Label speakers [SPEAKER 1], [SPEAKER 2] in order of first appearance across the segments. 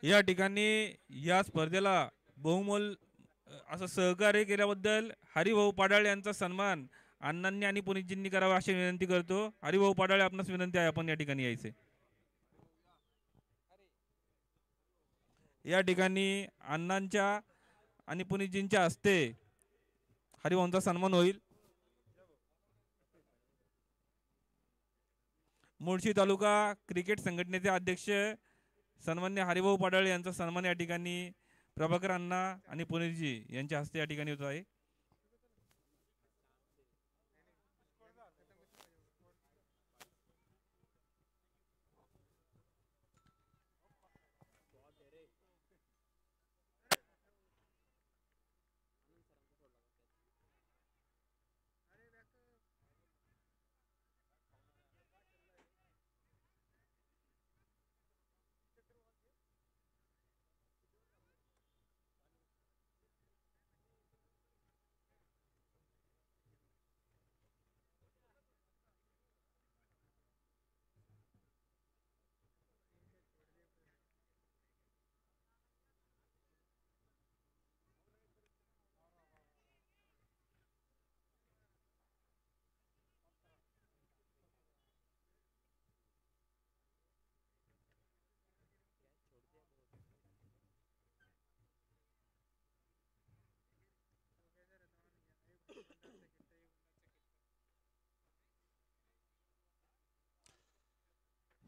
[SPEAKER 1] या ठिकाणी या स्पर्धेला बहुमोल असं सहकार्य केल्याबद्दल हरिभाऊ पाडाळ यांचा सन्मान अण्णांनी आणि पुनीतजींनी करावा अशी विनंती करतो. हरिभाऊ पाडाळे आपणास विनंती आहे आपण या ठिकाणी यायचे. या ठिकाणी अण्णांच्या आणि पुनीतजींच्या हस्ते हरिभाऊंचा सन्मान होईल. मुळशी तालुका क्रिकेट संघटनेचे अध्यक्ष सन्मान्य हरिभाऊ पाडाळे यांचा सन्मान या ठिकाणी प्रभाकर अण्णा आणि पुनीतजी यांच्या हस्ते या ठिकाणी होत आहे.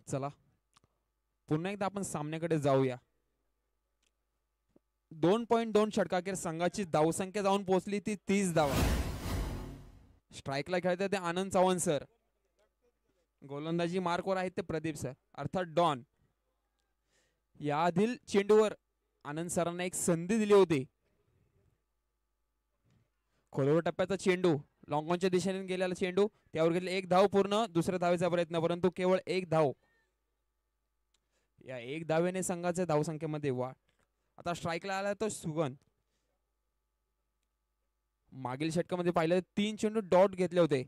[SPEAKER 2] चला पुन्हा एकदा आपण सामन्याकडे जाऊया. 2.2 षटकाखेर संघाची धावसंख्या जाऊन पोहोचली ती 30 धावा. स्ट्राईकला खेळतात ते आनंद चव्हाण सर. गोलंदाजी मार्कवर आहेत ते प्रदीप सर अर्थात डॉन. याआधील चेंडूवर आनंद सरांना एक संधी दिली होती. खोलवर टप्प्याचा चेंडू लॉंग ऑनच्या दिशेने गेलेला चेंडू त्यावर घेतले एक धाव पूर्ण. दुसऱ्या धावेचा प्रयत्न परंतु केवळ एक धाव. या एक धावेने संघाच्या धावसंख्येमध्ये वाढ. आता स्ट्राईकला आला तो सुगन. मागील षटकामध्ये पाहिलं 3 चेंडू डॉट घेतले होते.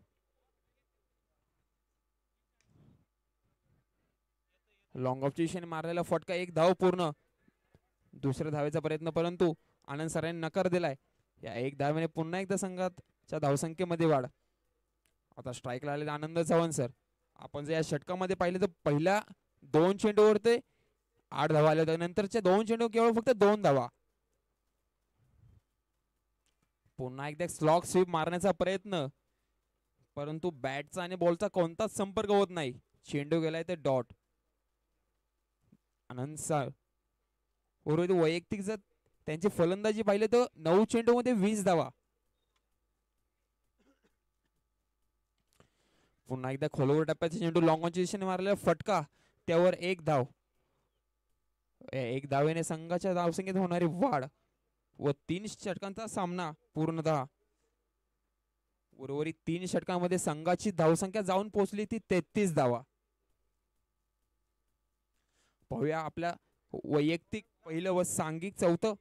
[SPEAKER 2] लॉंग ऑफच्या दिशेने मारलेला फटका एक धाव पूर्ण. दुसऱ्या धावेचा प्रयत्न परंतु आनंद सरांनी नकार दिलाय. या एक धावेने पुन्हा एकदा संघाच्या धावसंख्येमध्ये वाढ. आता स्ट्राईकला आलेले आनंद चव्हाण सर. आपण जर या षटकामध्ये पाहिलं तर पहिल्या 2 चेंडूवर ते 8 धावा आल्या होत्या. नंतरच्या 2 चेंडू केवळ फक्त 2 धावा. पुन्हा एकदा स्लॉग स्वीप मारण्याचा प्रयत्न परंतु बॅटचा आणि बॉलचा कोणताच संपर्क होत नाही. चेंडू गेलाय ते डॉट. आनंद सर वैयक्तिक जर त्यांची फलंदाजी पाहिली तर 9 चेंडू मध्ये 20 धावा. पुन्हा एकदा खोलवर टप्प्याचा चेंडू लॉंग ऑनच्या दिशेने मारलेला फटका त्यावर एक धाव. एक धावेने संघाच्या धावसंख्येत होणारी वाढ व 3 षटकांचा सामना पूर्णतः. उर्वरित 3 षटकांमध्ये संघाची धावसंख्या जाऊन पोहोचली ती 33 धावा. पाहूया आपल्या वैयक्तिक पहिलं व सांघिक चौथं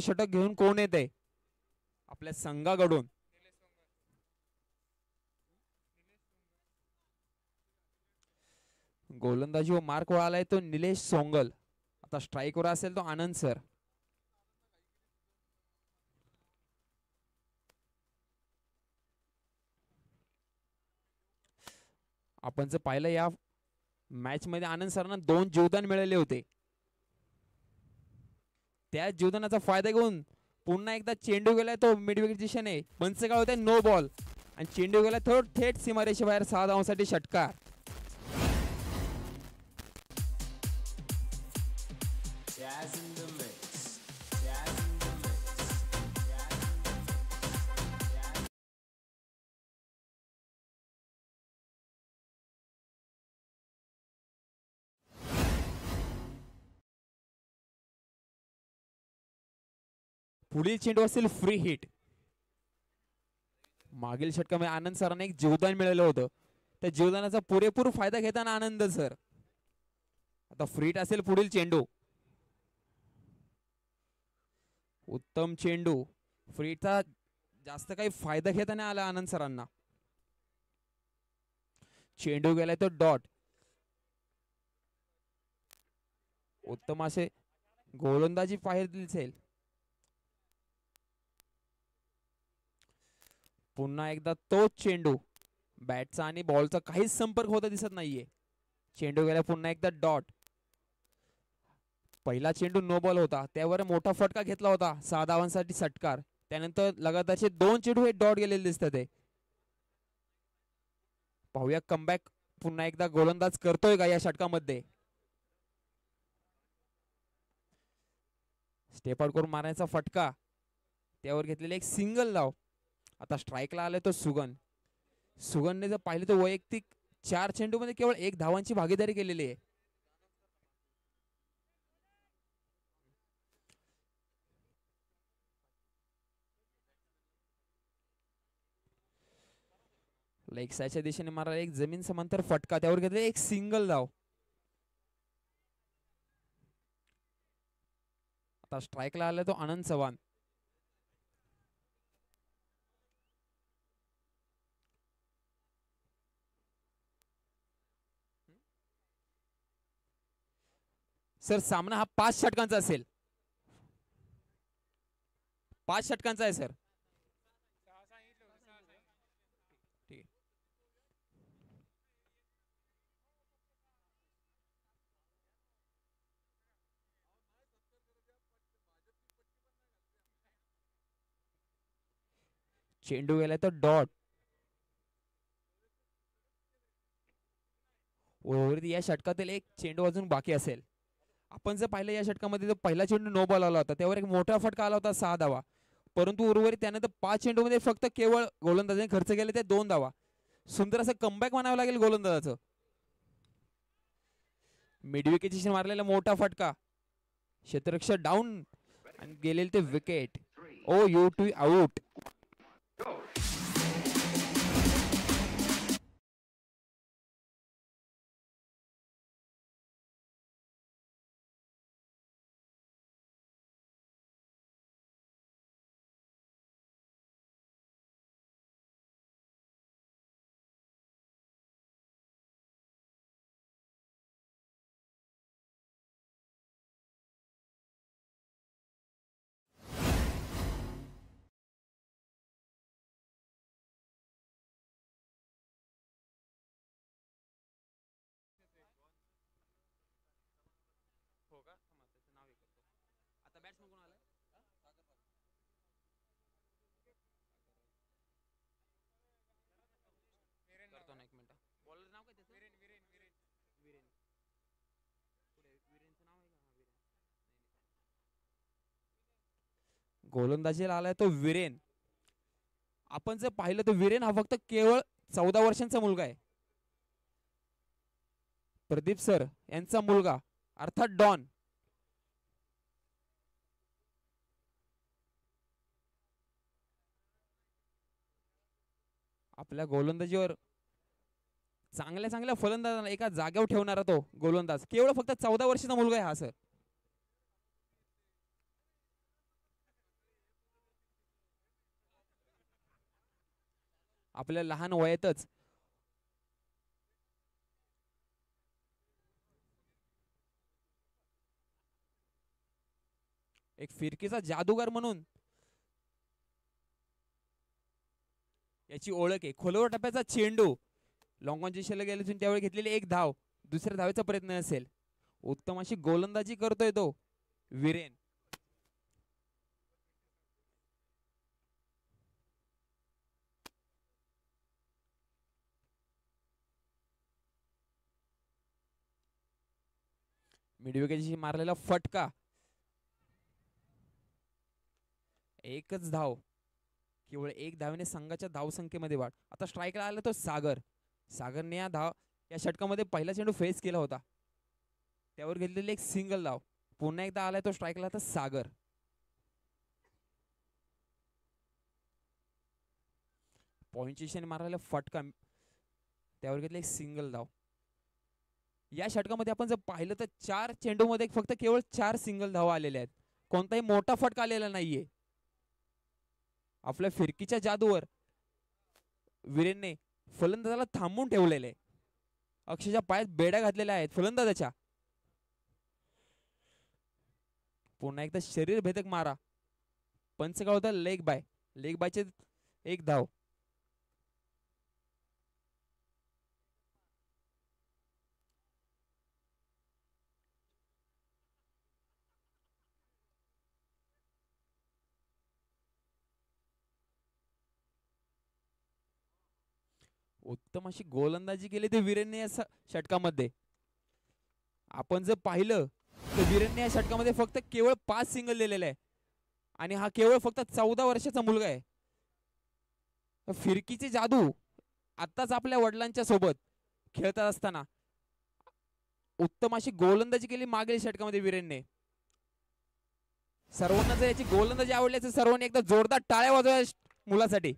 [SPEAKER 2] षटक घेऊन कोण येते आपल्या संघाकडून. गोलंदाजी व मार्क वर आलाय तो निलेश सोंगल. आता स्ट्राईक वर असेल तो आनंद सर. आपण जर पाहिलं या मॅच मध्ये आनंद सरांना 2 जीवदान मिळाले होते. त्या जीवदानाचा फायदा घेऊन पुन्हा एकदा चेंडू गेलाय तो मिडविकेट दिशेने. पंच काय होते नो बॉल आणि चेंडू गेला तो थेट सीमारेषेबाहेर 6 धावांसाठी षटकार. पुढील चेंडू असेल फ्री हिट. मागील षटकामध्ये आनंद सरांना एक जीवदान मिळालं होतं. त्या जीवदानाचा पुरेपूर फायदा घेताना आनंद सर. आता फ्री हिट असेल पुढील चेंडू. उत्तम चेंडू. फ्री हिटचा जास्त काही फायदा घेताना आला आनंद सरांना. चेंडू गेलाय तो डॉट. उत्तम असे गोलंदाजी पाहायला दिसेल. पुन्हा एकदा तोच चेंडू, बॅटचा आणि बॉलचा काहीच संपर्क होता दिसत नाहीये. चेंडू गेला पुन्हा एकदा डॉट. पहिला चेंडू नो बॉल होता, त्यावर मोठा फटका घेतला होता 6 धावांसाठी षटकार. त्यानंतर लगातारचे 2 चेंडू हे डॉट गेलेले दिसतात. पाहूया कमबॅक पुन्हा एकदा गोलंदाज करतोय का या षटकामध्ये. स्टेप आउट करून मारण्याचा फटका, त्यावर घेतलेले एक सिंगल धाव. आता स्ट्राईकला आलाय तो सुगन. सुगनने जर पाहिलं तर वैयक्तिक 4 चेंडू मध्ये केवळ 1 धावांची भागीदारी केलेली आहे. लेग साईडच्या दिशेने मारा एक जमीन समांतर फटका, त्यावर घेतले एक सिंगल धाव. आता स्ट्राईकला आला तो आनंद चव्हाण. सर सामना हा 5 षटकांचा असेल. 5 षटकांचा आहे सर. चेंडू गेलाय तर डॉट. उर्वरित या षटकातील एक चेंडू अजून बाकी असेल. आपण जर पाहिलं या षटकामध्ये तो पहिला चेंडू नो बॉल आला होता, त्यावर एक मोठा फटका आला होता 6 धावा. परंतु उर्वरित त्यानंतर 5 चेंडूमध्ये फक्त केवळ गोलंदाजाने खर्च केले ते 2 धावा. सुंदर असं कमबॅक म्हणावं लागेल गोलंदाजाचं. मिडविकेटशी मारलेला मोठा फटका, क्षेत्ररक्षक डाऊन आणि गेलेले ते wicket. Oh you two out. गोलंदाजीला आलाय तो विरेन. आपण जर पाहिलं तर विरेन हा फक्त केवळ 14 वर्षांचा मुलगा आहे. प्रदीप सर यांचा मुलगा अर्थात डॉन. आपल्या गोलंदाजीवर चांगल्या चांगल्या फलंदाजांना एका जागेवर ठेवणारा तो गोलंदाज केवळ फक्त 14 वर्षाचा मुलगा आहे हा सर. आपल्या लहान वयातच एक फिरकीचा जादूगार म्हणून याची ओळख आहे. खोलवर टप्प्याचा चेंडू लॉंग ऑन दिशेला गेले त्यावेळी घेतलेली एक धाव. दुसऱ्या धावेचा प्रयत्न असेल. उत्तम अशी गोलंदाजी करतोय तो विरेन. मिडविकेटशी मारलेला फटका, एकच धाव. केवळ 1 धावेने संघाच्या धावसंख्येमध्ये वाढ. आता स्ट्राईकला आला तो सागर. सागरने या षटकामध्ये पहिला चेंडू फेस केला होता, त्यावर घेतलेली एक सिंगल धाव. पुन्हा एकदा आलाय तो स्ट्राईकला तर सागर. पॉइंटची दिशेने मारलेला फटका, त्यावर घेतले एक सिंगल धाव. या षटकामध्ये आपण जर पाहिलं तर 4 चेंडू मध्ये फक्त केवळ 4 सिंगल धावा आलेल्या आहेत. कोणताही मोठा फटका आलेला नाहीये. आपल्या फिरकीच्या जादूवर विरेनने फलंदाजाला थांबून ठेवलेले, अक्षरशः पायात बेड्या घातलेल्या आहेत फलंदाजाच्या. पुन्हा एकदा शरीर भेदक मारा. पंच काय होता लेग बाय. लेग बायचे एक धाव. उत्तम अशी गोलंदाजी केली ते वीरेनने या षटकामध्ये. आपण जर पाहिलं तर वीरेनने या षटकामध्ये फक्त केवळ 5 सिंगल दिलेले आहे आणि हा केवळ फक्त 14 वर्षाचा मुलगा आहे. फिरकीची जादू आत्ताच आपल्या वडिलांच्या सोबत खेळत असताना उत्तम अशी गोलंदाजी केली मागील षटकामध्ये वीरेनने. सर्वांना जर याची गोलंदाजी आवडली तर सर्वांनी एकदा जोरदार टाळ्या वाजवा मुलासाठी.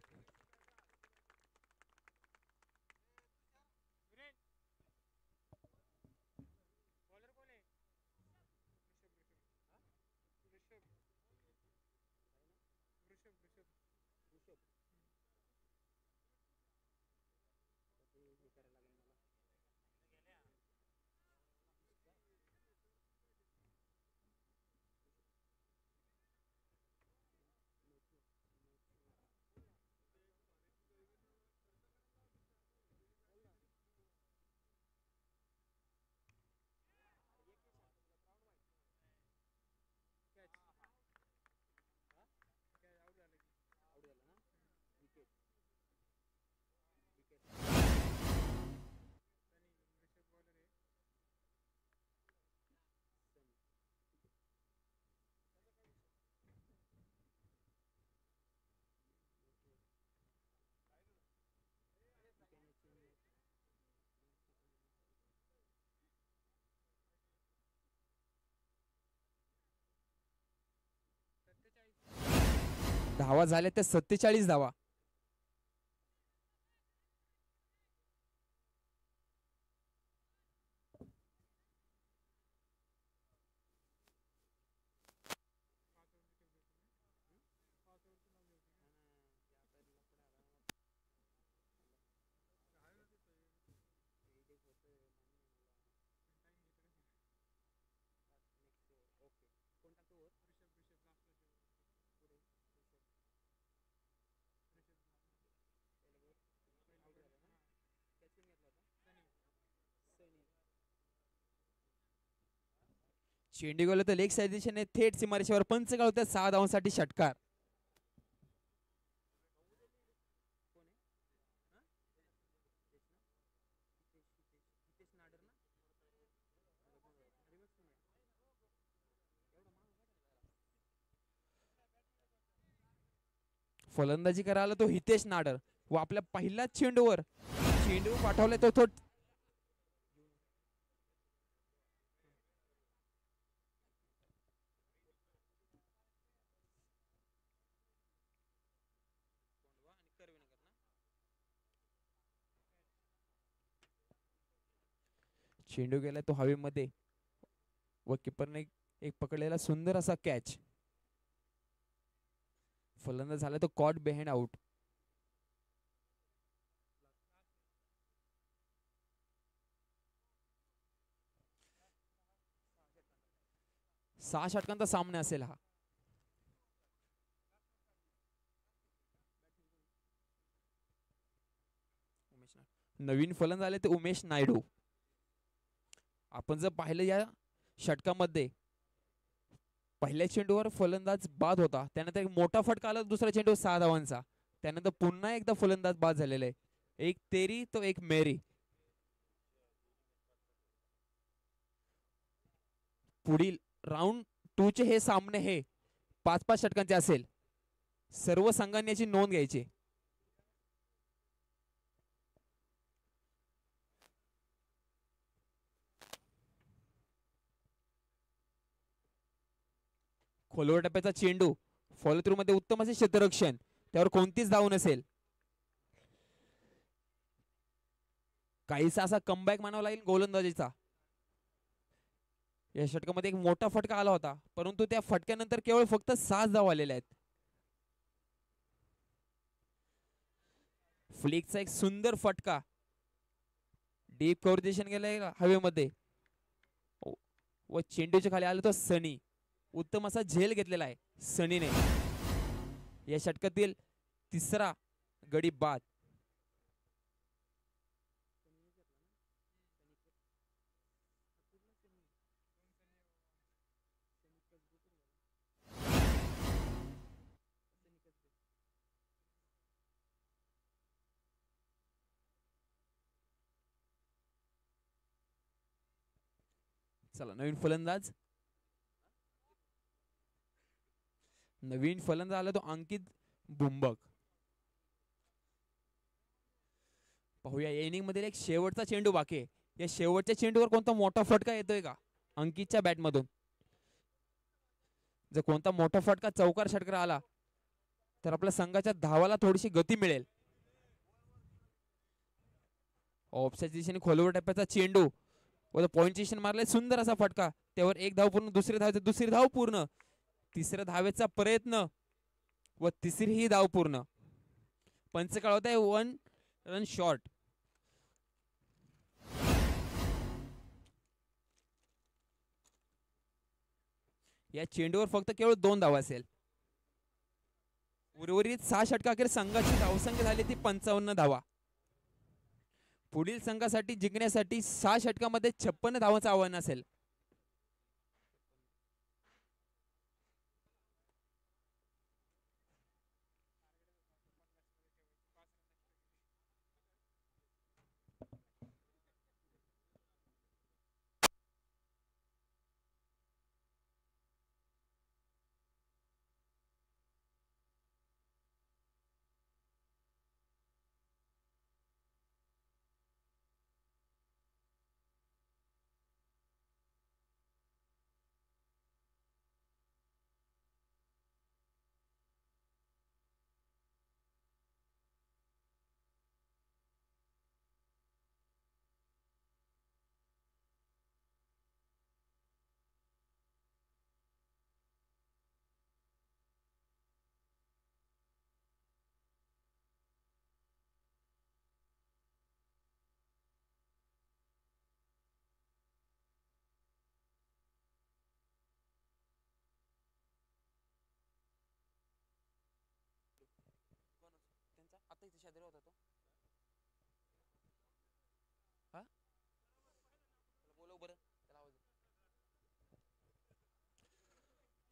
[SPEAKER 2] धावा झाल्या त्या 47 धावा. चेंडू गेला तर लेग साईड दिशेने थेट सीमारेषेवर. पंच काय होत्या 6 धावांसाठी षटकार. फलंदाजी करायला तो हितेश नाडर व आपल्या पहिल्याच चेंडूवर चेंडू पाठवलाय तो चेंडू गेलाय तो हवेमध्ये व किपरने एक पकडलेला सुंदर असा कॅच. फलंदाज झाला तो कॉट बिहाइंड आउट. सहा षटकांचा सामना असेल हा. नवीन फलंदाज आले ते उमेश नायडू. आपण जर पाहिलं या षटकामध्ये पहिल्या चेंडूवर फलंदाज बाद होता, त्यानंतर एक मोठा फटका आला दुसरा चेंडू 6 धावांचा. त्यानंतर पुन्हा एकदा फलंदाज बाद झालेला आहे. एक तेरी तो एक मेरी. पुढील राऊंड 2 चे हे सामने हे 5-5 षटकांचे असेल. सर्व संघांनी याची नोंद घ्यायची. खोलवर टप्प्याचा चेंडू फॉलो थ्रू मध्ये उत्तम असे क्षेत्ररक्षण, त्यावर कोणतीच धाव नसेल. काहीसा असा कमबॅक मानावा लागेल गोलंदाजीचा. या षटकामध्ये एक मोठा फटका आला होता, परंतु त्या फटक्यानंतर केवळ फक्त 6 धाव आलेल्या आहेत. फ्लिकचा एक सुंदर फटका डीप कव्हर गेलाय हवेमध्ये व चेंडूच्या खाली आला तो सनी. उत्तम असा झेल घेतलेला आहे सनीने. या षटकातील तिसरा गडी बाद. चला नवीन फलंदाज आला तो अंकित भुंबक. पाहूया या इनिंग मध्ये एक शेवटचा चेंडू बाकी आहे. या शेवटच्या चेंडूवर कोणता मोठा फटका येतोय का अंकितच्या बॅट मधून? जर कोणता मोठा फटका चौकार षटकार आला तर आपल्या संघाच्या धावाला थोडीशी गती मिळेल. ऑफच्या दिशेने खोलवर टप्प्याचा चेंडू व पॉइंट स्टेशन मारले. सुंदर असा फटका. त्यावर एक धाव पूर्ण. दुसरी धाव पूर्ण. तिसऱ्या धावेचा प्रयत्न व तिसरी ही धाव पूर्ण. पंच कळवत आहे 1 रन शॉर्ट. या चेंडूवर फक्त केवळ 2 धावा असेल. उर्वरित 6 षटकाखेर संघाची धावसंख्या झाली ती 55 धावा. पुढील संघासाठी जिंकण्यासाठी 6 षटकामध्ये 56 धावांचं आव्हान असेल.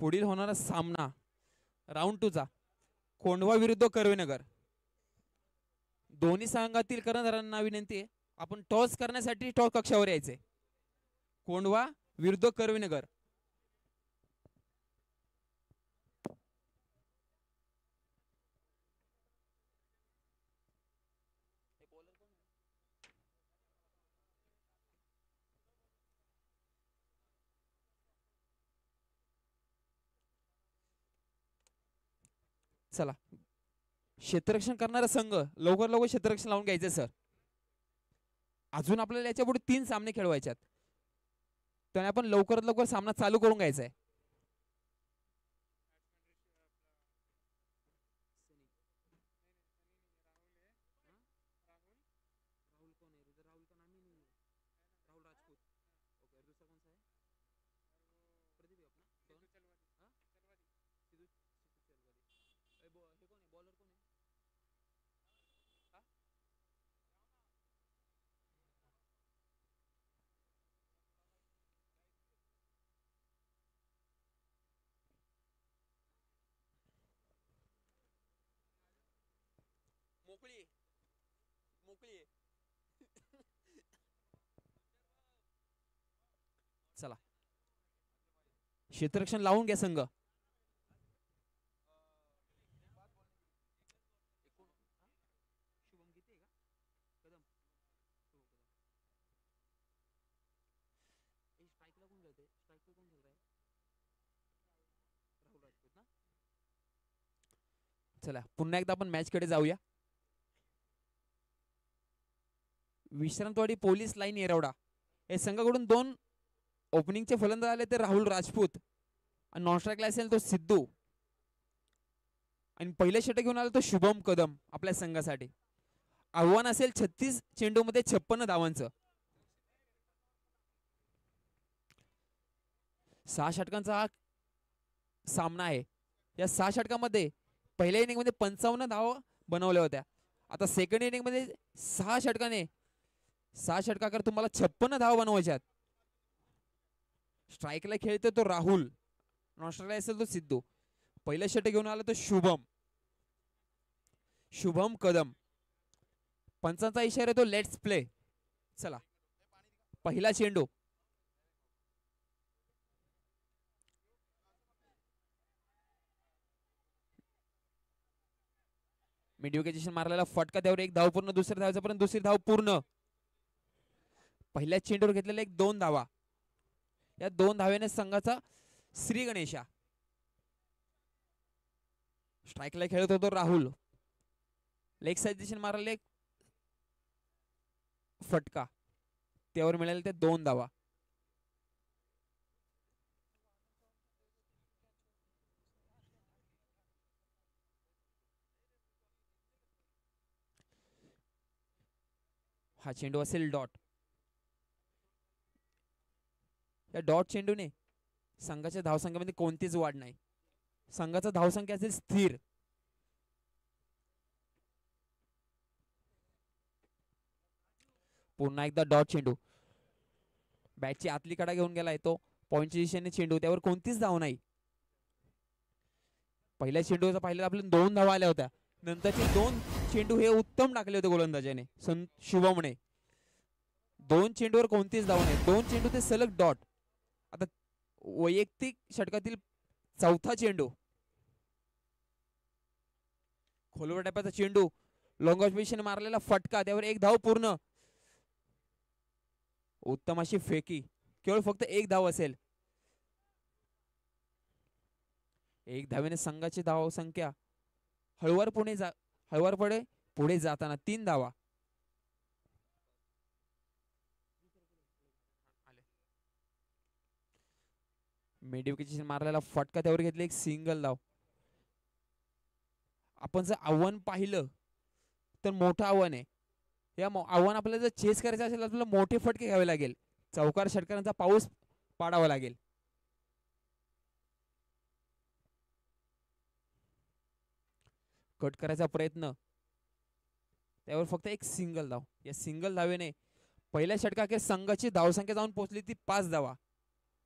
[SPEAKER 2] पुढील होणारा सामना राऊंड 2 चा कोंढवा विरुद्ध कर्वेनगर. दोन्ही संघातील कर्णधारांना विनंती आहे आपण टॉस करण्यासाठी टॉस कक्षावर यायचे. कोंढवा विरुद्ध कर्वेनगर. चला क्षेत्ररक्षण करणारा संघ लवकर क्षेत्ररक्षण लावून घ्यायचे सर. अजून आपल्याला याच्या पुढे 3 सामने खेळवायचे. त्याने आपण लवकर सामना चालू करून घ्यायचा आहे. चला क्षेत्ररक्षण लावून घ्या संघ. चला पुन्हा एकदा आपण मॅच कडे जाऊया. विश्रांतवाडी पोलीस लाईन येरवडा या संघाकडून 2 ओपनिंगचे फलंदाज आले ते राहुल राजपूत आणि नॉन स्ट्राईकला असेल तो सिद्धू आणि पहिल्या षटक घेऊन आला तो शुभम कदम. आपल्या संघासाठी आव्हान असेल 36 चेंडूमध्ये 56 धावांचं. 6 षटकांचा हा सामना आहे. या 6 षटकामध्ये पहिल्या इनिंग मध्ये 55 धावा बनवल्या होत्या. आता सेकंड इनिंग मध्ये 6 षटकाकर तुम्हाला 56 धावा बनवायच्यात. स्ट्राईकला खेळतो तो राहुल, ऑस्ट्रेलिया असेल तो सिद्धू. पहिलं षटक घेऊन आला तो शुभम कदम. पंचांचा इशारा तो लेट्स प्ले. चला पहिला चेंडू. मिडविकेशन मारलेला फटका, त्यावर एक धाव पूर्ण. दुसऱ्या धावाचा पर्यंत दुसरी धाव पूर्ण. पहिल्या चेंडूवर घेतलेला एक 2 धावा. या 2 धावेने संघाचा श्री गणेशा. स्ट्राईकला खेळत होतो राहुल. लेग साइड दिशेने मारलेला एक फटका, त्यावर मिळाले ते 2 धावा. हा चेंडू असेल डॉट. या डॉट चेंडूने संघाच्या धावसंख्येमध्ये कोणतीच वाढ नाही. संघाचा धावसंख्या असेल स्थिर. पुन्हा एकदा डॉट चेंडू. बॅटची आतली कडा घेऊन गेलाय तो. पॉइंटच्या दिशेने चेंडू, त्यावर कोणतीच धाव नाही. पहिल्या चेंडूचा पाहिलं आपल्याला 2 धावा आल्या होत्या. नंतरचे 2 चेंडू हे उत्तम टाकले होते गोलंदाजाने शुभमने. 2 चेंडूवर कोणतीच धाव नाही. 2 चेंडू ते सलग डॉट. आता वैयक्तिक षटकातील चौथा चेंडू. खोलवर टप्प्याचा चेंडू, लॉंग ऑफ पोझिशन मारलेला फटका, त्यावर एक धाव पूर्ण. उत्तम अशी फेकी. केवळ फक्त एक धाव असेल. एक धावेने संघाची धाव संख्या हळूवार पुढे जाताना 3 धावा. मिडविकेशन मारलेला फटका, त्यावर घेतले एक सिंगल धाव. आपण जर आव्हान पाहिलं तर मोठं आव्हान आहे. या आव्हान आपल्याला जर चेस करायचं असेल तर आपल्याला मोठे फटके घ्यावे लागेल. चौकार षटकारांचा पाऊस पाडावा लागेल. कट करायचा प्रयत्न, त्यावर फक्त एक सिंगल धाव. या सिंगल धावेने पहिल्या षटकाखेर संघाची धावसंख्या जाऊन पोहोचली ती 5 धावा.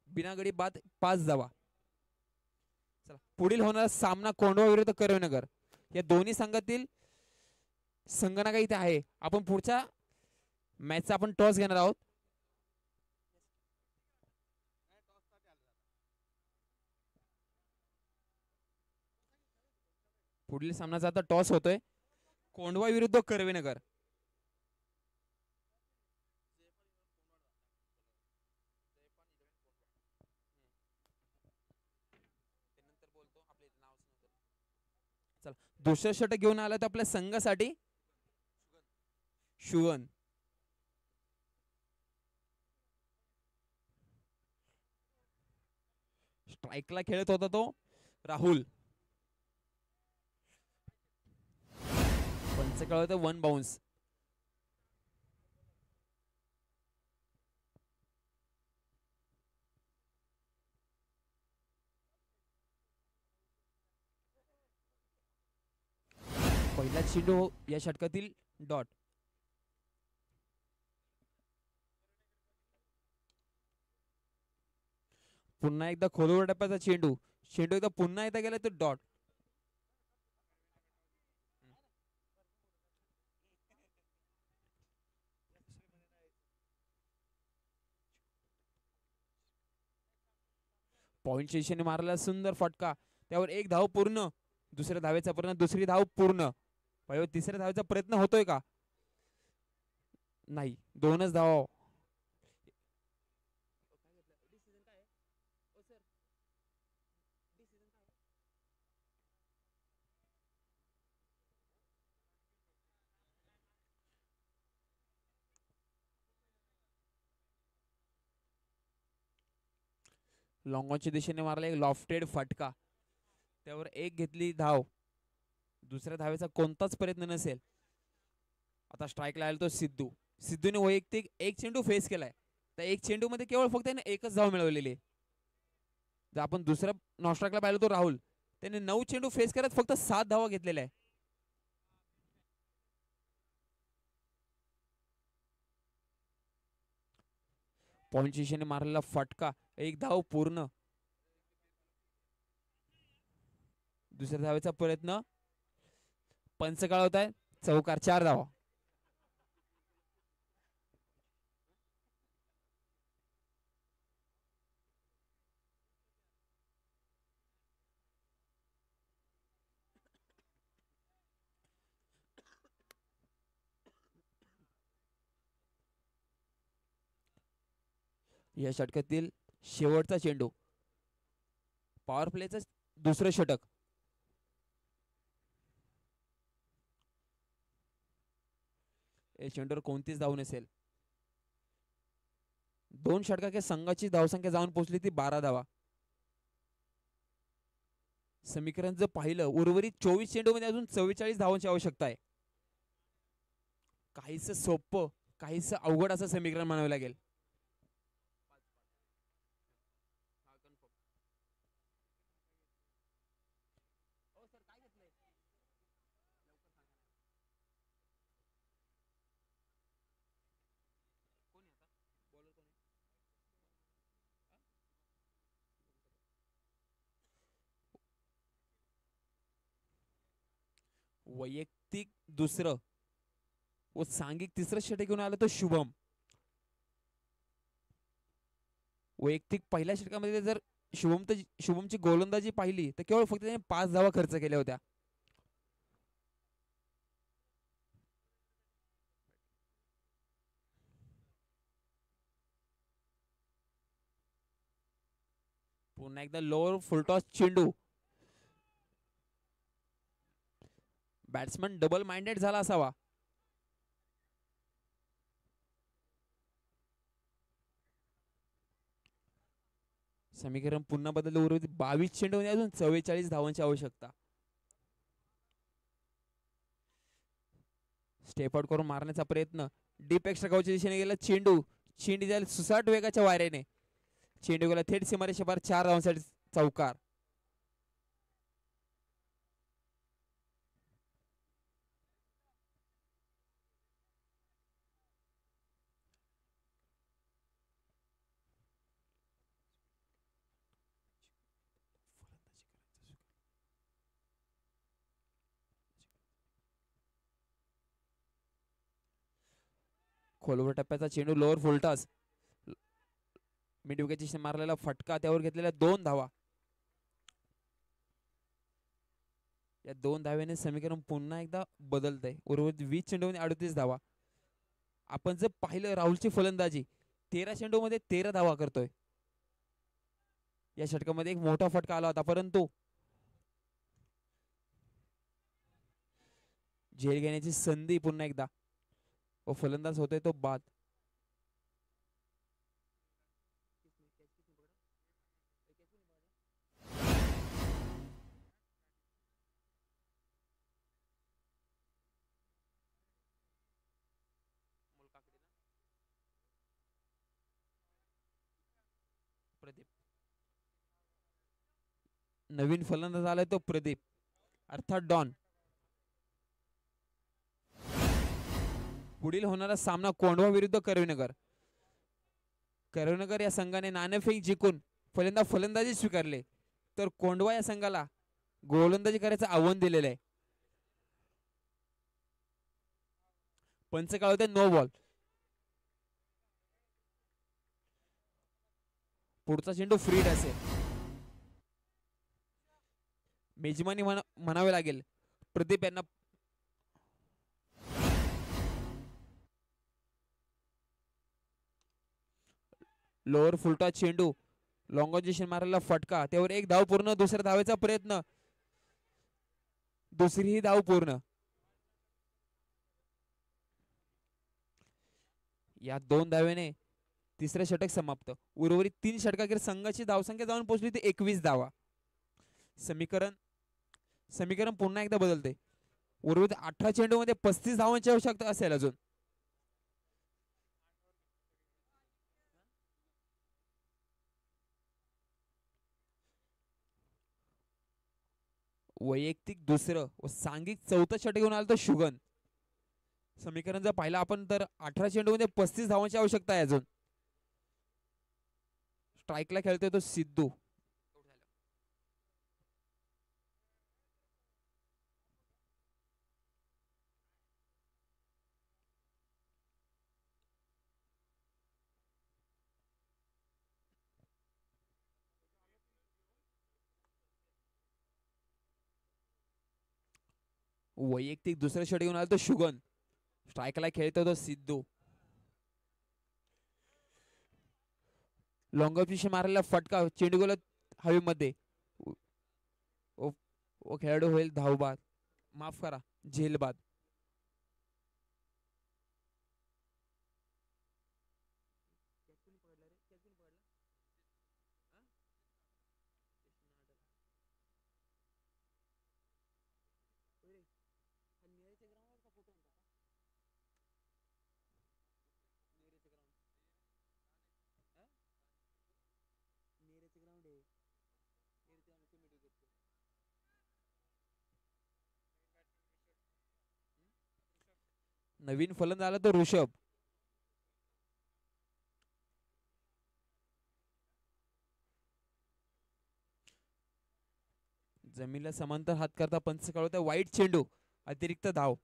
[SPEAKER 2] बिना गडी बाद 5 धावा. चला पुढील होणारा सामना कोंढवा विरुद्ध करवेनगर. या दोन्ही संघातील संगणका इथे आहे. आपण पुढच्या मॅचचा आपण टॉस घेणार आहोत. पुढील सामन्याचा आता टॉस होतोय. कोंढवा विरुद्ध करवेनगर. चला दुसरं षटक घेऊन आला तर आपल्या संघासाठी शुगन. स्ट्राईकला खेळत होता तो राहुल. पंच कळत 1 बाउन्स. पहिला चेंडू या षटकातील डॉट. पुन्हा एकदा खोलवर टप्प्याचा चेंडू. चेंडू एकदा पुन्हा एकदा गेला तो डॉट. पॉइंट दिशेने मारला सुंदर फटका, त्यावर एक धाव पूर्ण. दुसऱ्या धावेचा प्रयत्न, दुसरी धाव पूर्ण. तिसऱ्या धावेचा प्रयत्न होतोय का? नाही, 2च धाव. लॉंगॉनच्या दिशेने मारला एक लॉफ्टेड फटका, त्यावर एक घेतली धाव. दुसऱ्या धावेचा कोणताच प्रयत्न नसेल. आता स्ट्राईकला आला तो सिद्धू. सिद्धूने वैयक्तिक एक चेंडू फेस केलाय. त्या एक चेंडू मध्ये केवळ फक्त एकच धाव मिळवलेली. जर आपण दुसऱ्या नॉस्ट्राकला पाहिलं तो राहुल, त्याने 9 चेंडू फेस करत फक्त 7 धावा घेतलेल्या आहे. पॉइंट शिशेने मारलेला फटका, एक धाव पूर्ण. दुसऱ्या धावेचा प्रयत्न, पंच काढवत आहे, चौकार, 4 धावा. या षटकातील शेवटचा चेंडू, पॉवर प्लेचं दुसरं षटक. या चेंडूवर कोणतीच धाव नसेल. 2 षटकाच्या संघाची धावसंख्या जाऊन पोहोचली ती 12 धावा. समीकरण जर पाहिलं, उर्वरित 24 चेंडू मध्ये अजून 44 धावांची आवश्यकता आहे. काहीच सोपं, काहीच अवघड असं समीकरण म्हणावं लागेल. वैयक्तिक दुसरं व सांघिक तिसरं षटक घेऊन आलं तो शुभम. वैयक्तिक पहिल्या षटकामध्ये जर शुभमची गोलंदाजी पाहिली तर केवळ फक्त त्याने 5 धावा खर्च केल्या होत्या. पुन्हा एकदा लोअर फुलटॉस चेंडू. बॅट्समन डबल माइंडेड झाला असावा. समीकरण पुन्हा बदललं. उर्वरित 22 चेंडू मध्ये अजून 44 धावांची आवश्यकता. स्टेप आउट करून मारण्याचा प्रयत्न, डीप एक्स्ट्रा गावच्या दिशेने गेला चेंडू. चेंडू जाईल सुसाट वेगाच्या वाऱ्याने. चेंडू गेला थेट सीमारेषे पार, 4 धावांसाठी चौकार. खोलवर टप्प्याचा चेंडू, लोअर फुलटॉस. मिड विकेटची मारलेला फटका, त्यावर घेतलेल्या 2 धावा. या 2 धाव्याने समीकरण पुन्हा एकदा बदलतंय. उर्वरित 20 चेंडूमध्ये 38 धावा. आपण जर पाहिलं राहुलची फलंदाजी, 13 चेंडू मध्ये 13 धावा करतोय. या षटकामध्ये एक मोठा फटका आला होता, परंतु झेल घेण्याची संधी पुन्हा एकदा, व फलंदाज होतोय तो बाद. प्रदीप, नवीन फलंदाज आलाय तो प्रदीप, अर्थात डॉन. पुढील होणारा सामना कोंढवा विरुद्ध करवीनगर. करवीनगर या संघाने नाणेफेक जिंकून पहिल्यांदा फलंदाजी स्वीकारले, तर कोंढवा या संघाला गोलंदाजी करायचं आव्हान दिलेलं आहे. पंच काळ होते, नो बॉल. पुढचा चेंडू फ्रीड असेल. मेजमानी म्हणावे लागेल प्रदीप यांना. लोअर फुलटॉस चेंडू, लॉंग ऑन मारलेला फटका, त्यावर 1 धाव पूर्ण. दुसऱ्या धावेचा प्रयत्न, दुसरीही धाव पूर्ण. या 2 धावेने तिसरे षटक समाप्त. उर्वरित 3 षटकाखेर संघाची धावसंख्या जाऊन पोहोचली ती 21 धावा. समीकरण पुन्हा एकदा बदलते. उर्वरित 18 चेंडू मध्ये 35 धावांची आवश्यकता असेल अजून. वैयक्तिक दुसरं व सांघिक चौथं षटक घेऊन आलं तर शुगन. समीकरण जर पाहिलं आपण तर 18 चेंडूमध्ये 35 धावांची आवश्यकता आहे अजून. स्ट्राईकला खेळतोय तो सिद्धू. वैयक्तिक दुसरं षटक घेऊन आलं तो शुगन. स्ट्राईकला खेळतोय तो सिद्धू. लॉंग पिशी मारायला फटका चेंडू गेला हवेमध्ये व खेळाडू होईल धावबाद, माफ करा झेलबाद. नवीन फलंदाज आला तो ऋषभ. जमिनीला समांतर हात करता पंच कळवता वाईट चेंडू, अतिरिक्त धाव.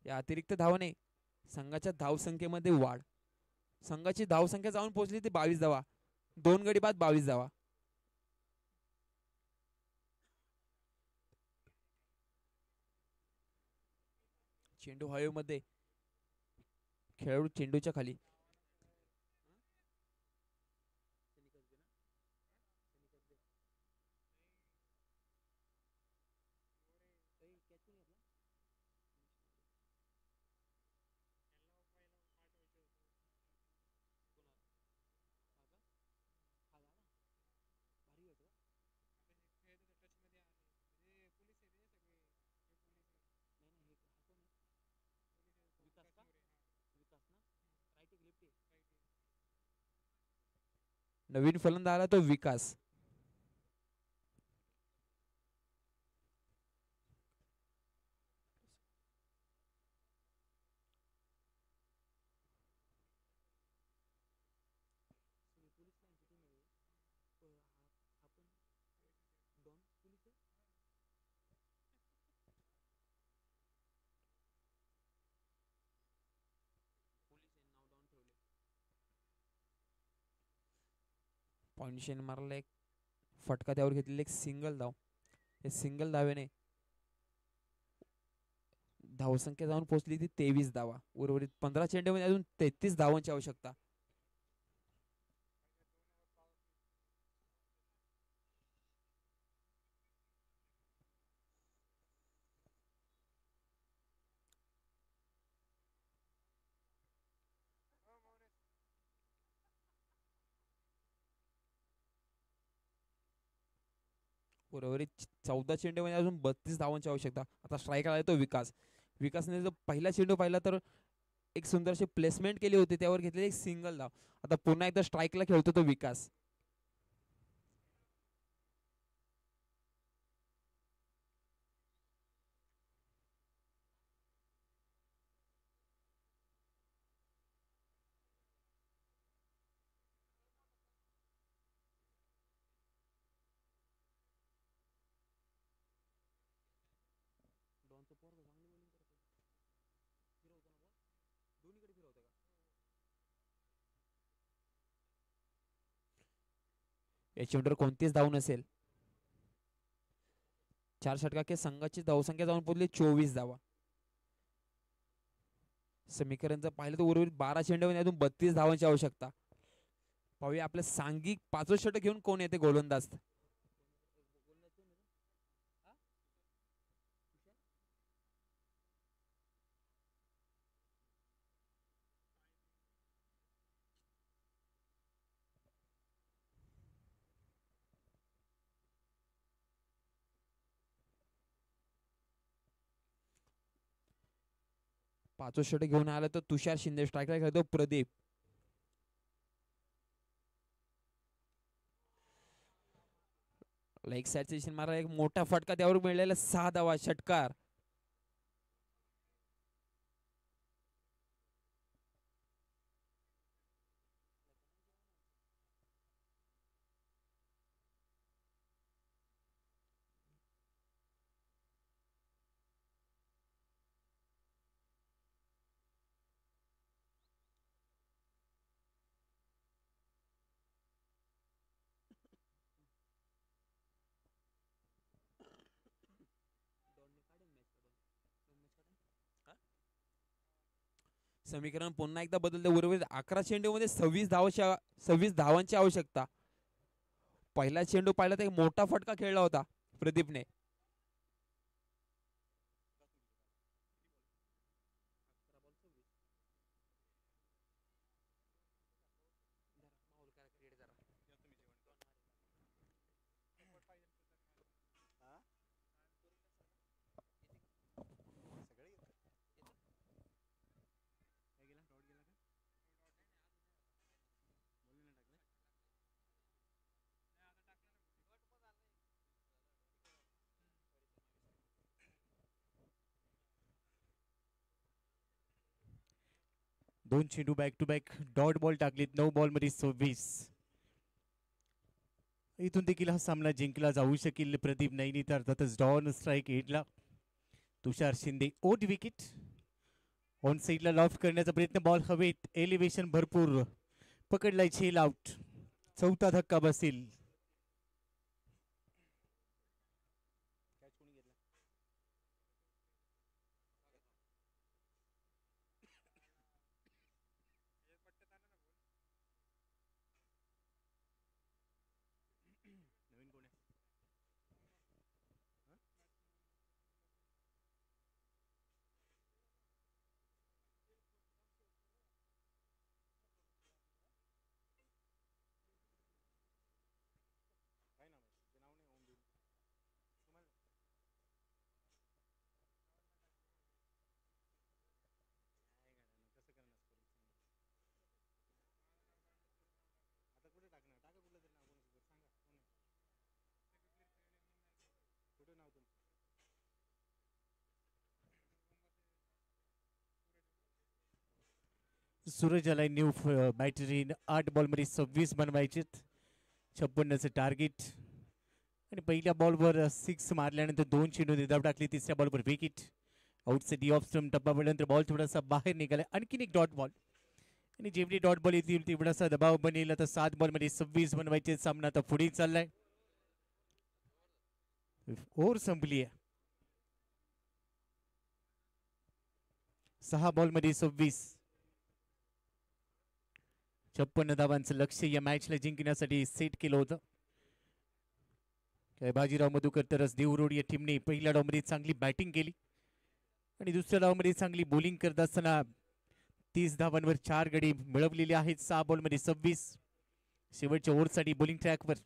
[SPEAKER 2] या अतिरिक्त धावाने संघाच्या धावसंख्येमध्ये वाढ. संघाची धावसंख्या जाऊन पोहोचली ती 22 धावा. 2 गडी बाद 22 धावा. चेंडू हवेमध्ये, खेळाडू चेंडूच्या खाली. नवीन फलंदाज आला तो विकास. पॉइंट मारला एक फटका, त्यावर घेतलेली एक सिंगल धाव. या सिंगल धावेने धावसंख्या जाऊन पोहोचली ती 23 धावा. उर्वरित 15 चेंडूमध्ये अजून 33 धावांची आवश्यकता. उर्वरित 14 चेंडूमध्ये अजून 32 धावांची आवश्यकता. आता स्ट्राईक आला तो विकास. विकासने जर पहिला चेंडू पाहिला तर एक सुंदरशी प्लेसमेंट केली होती, त्यावर घेतलेली एक सिंगल धाव. आता पुन्हा एकदा स्ट्राईकला खेळतो तो विकास. या चेंडूवर कोणतीच धाव नसेल. 4 षटकांच्या संघाची धावसंख्या जाऊन पोहोचली 24 धावा. समीकरण जर पाहिलं तर उर्वरित 12 चेंडूमध्ये अजून 32 धावांची आवश्यकता. पाहूया आपलं सांघिक 5 षटक घेऊन कोण येते गोलंदाज. पाचवं षटक घेऊन आला तर तुषार शिंदे. स्ट्राईकला खेळतो प्रदीप. लेग साईडचा इशारा मारला, एक मोठा फटका त्यावर मिळालेला 6 धावा षटकार. समीकरण पुन्हा एकदा बदलते. उर्वरित 11 चेंडूमध्ये 26 धावांची आवश्यकता. पहिला चेंडू पाहिला तर एक मोठा फटका खेळला होता प्रदीपने.
[SPEAKER 3] दोन चेंडू back to back dot ball टाकलीत. 9 बॉलमध्ये 26. इथून देखील हा सामना जिंकला जाऊ शकेल. प्रदीप नैनी तर अर्थातच डॉन स्ट्राईक एडला. Tushar Shinde out wicket. On साईडला लॉफ्ट करण्याचा प्रयत्न, बॉल हवेत, एलिव्हेशन भरपूर, पकडलाय, झेल आउट. चौथा धक्का बसेल. सूरज आलाय न्यू बॅटरी. 8 बॉलमध्ये 26 बनवायचेत. 56चं टार्गेट. आणि पहिल्या बॉलवर 6 मारल्यानंतर 2 चेंडू धाव टाकली. तिसऱ्या बॉलवर विकेट. आउटचे डी ऑफ स्टंप टप्पा पडल्यानंतर बॉल थोडासा बाहेर निघाला. आणखीन एक डॉट बॉल. आणि जेवढे डॉट बॉल येतील तेवढासा दबाव बनेल. आता 7 बॉलमध्ये 26 बनवायचे. सामना आता पुढे चाललाय. ओव्हर संपली आहे. 6 बॉलमध्ये 26. 56 धावांचं लक्ष या मॅचला जिंकण्यासाठी सेट केलं होतं. काय बाजीराव मधुकर तरच देवरोड या टीमने पहिल्या डावमध्ये चांगली बॅटिंग केली आणि दुसऱ्या डावमध्ये चांगली बॉलिंग करत असताना 30 धावांवर 4 गडी मिळवलेले आहेत. 6 बॉलमध्ये 26. शेवटच्या ओव्हरसाठी बॉलिंग ट्रॅकवर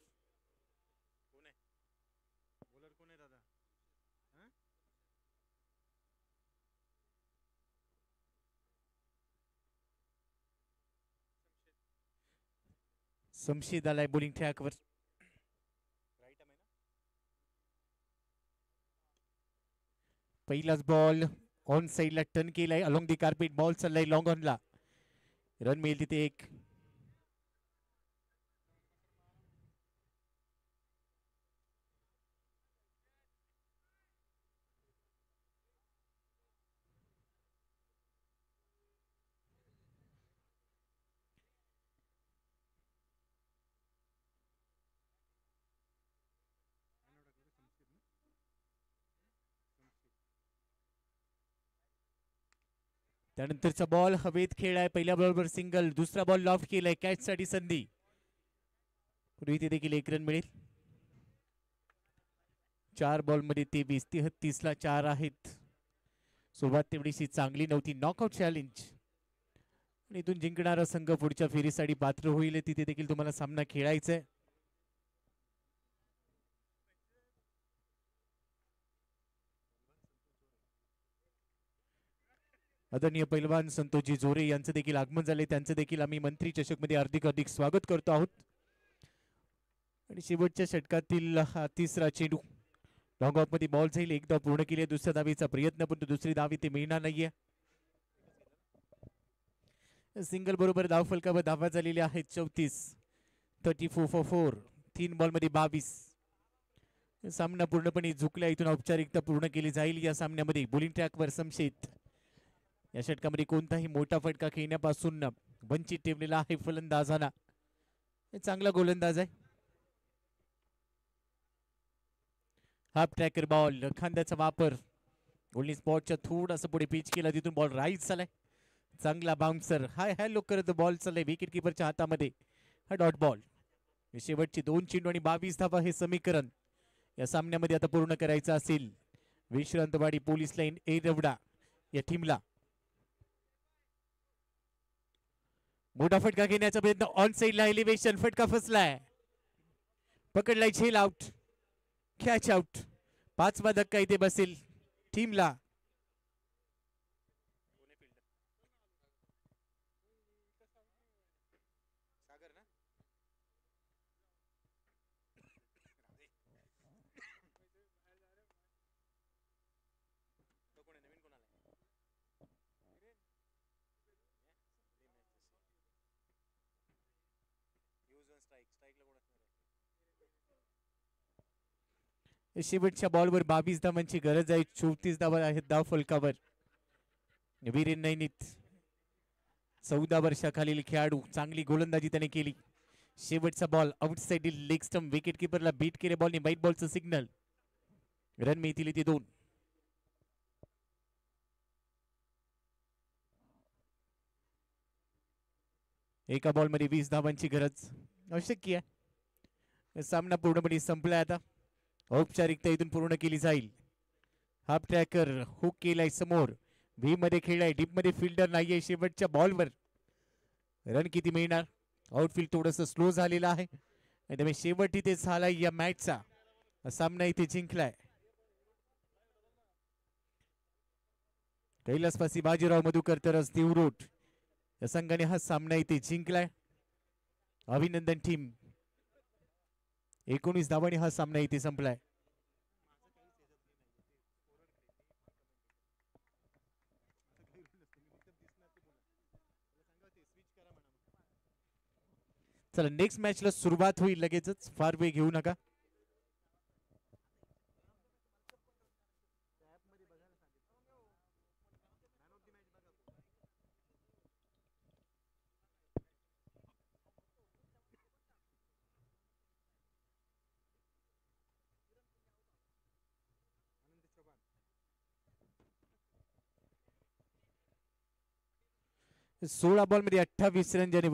[SPEAKER 3] शमशेद आलाय बॉलिंग ट्रॅकवर. पहिलाच बॉल ऑन साईडला टर्न केलाय. अलॉंग दी कार्पेट बॉल चाललाय लॉंग ऑनला. रन मिळेल तिथे एक. त्यानंतरचा बॉल हवेत खेळाय. पहिल्या बॉलवर सिंगल. दुसरा बॉल लॉफ्ट केलाय. कॅच साठी संधी. पूर्वी देखील 1 रन मिळेल. 4 बॉलमध्ये 23. 33ला 4 आहेत. सुरुवात तेवढीशी चांगली नव्हती. नॉकआउट चॅलेंज आणि इथून जिंकणारा संघ पुढच्या फेरीसाठी पात्र होईल. तिथे देखील तुम्हाला सामना खेळायचा आहे. आदरणीय पैलवान संतोषजी जोरे यांचं देखील आगमन झाले. त्यांचं देखील आम्ही मंत्री चषक मध्ये हार्दिक स्वागत करतो आहोत. आणि शेवटच्या षटकातील हा तिसरा चेंडू लॉंग ऑफ मध्ये बॉल जाईल. एक धाव पूर्ण केली आहे दुसऱ्या धावेचा प्रयत्न, पण दुसरी धाव इथे मिळणार नाहीये. सिंगल बरोबर धाव फलकावर धावा झालेल्या आहेत 34. 34 फॉर 4. 3 बॉल मध्ये 22. सामना पूर्णपणे झुकला. इथून औपचारिकता पूर्ण केली जाईल या सामन्यामध्ये. बॉलिंग ट्रॅकवर समशेत या षटकामध्ये कोणताही मोठा फटका खेळण्यापासून वंचित ठेवलेला आहे फलंदाजांना. चांगला गोलंदाज आहे. हाफ ट्रॅकर बॉल, खांद्याचा वापर. ओनली स्पॉटच्या थोडासा पुढे पिच केला, तिथून बॉल राईट चालाय. चांगला बाउन्सर. हाय हॅलो करत बॉल चाललाय विकेट किपरच्या हातामध्ये. हा डॉट बॉल. शेवटची 2 चेंडू आणि 22 धावा हे समीकरण या सामन्यामध्ये आता पूर्ण करायचं असेल विश्रांतवाडी पोलीस लाईन एरवडा या टीमला. मोठा फटका घेण्याचा प्रयत्न ऑन साइडला. एलिव्हेशन. फटका फसलाय. पकडलाय. झेल आउट. Catch out. 5वा धक्का इथे बसेल टीमला. शेवटच्या बॉलवर 22 धावांची गरज आहे. 34 धावा आहेत धाव फलकावर. वीरेन नैनित 14 वर्षाखालील खेळाडू. चांगली गोलंदाजी त्याने केली. शेवटचा ball outside leg stump. Wicket किपरला बीट केले बॉलने. White बॉलचं signal. रन मिळतील इथे 2. एका बॉलमध्ये 20 धावांची गरज अशक्य आहे. सामना पूर्णपणे संपलाय आता. औपचारिकता इथून पूर्ण केली जाईल. हाफ ट्रॅकर हुक केलाय समोर. व्ही मध्ये खेळलाय. डीप मध्ये फिल्डर नाहीये. शेवटच्या बॉलवर रन किती मिळणार? आउटफील्ड थोडस स्लो झालेलं आहे. त्यामुळे शेवट इथे झालाय या मॅचचा. सामना इथे जिंकलाय कैलासवासी बाजीराव मधुकर तरस देवरोट या संघाने हा सामना इथे जिंकलाय. अभिनंदन टीम. 19 धावांनी हा सामना इथे संपलाय. चला नेक्स्ट मॅचला सुरुवात होईल लगेचच. फार वेळ घेऊ नका. सोळा बॉल मध्ये 28 रन ज्याने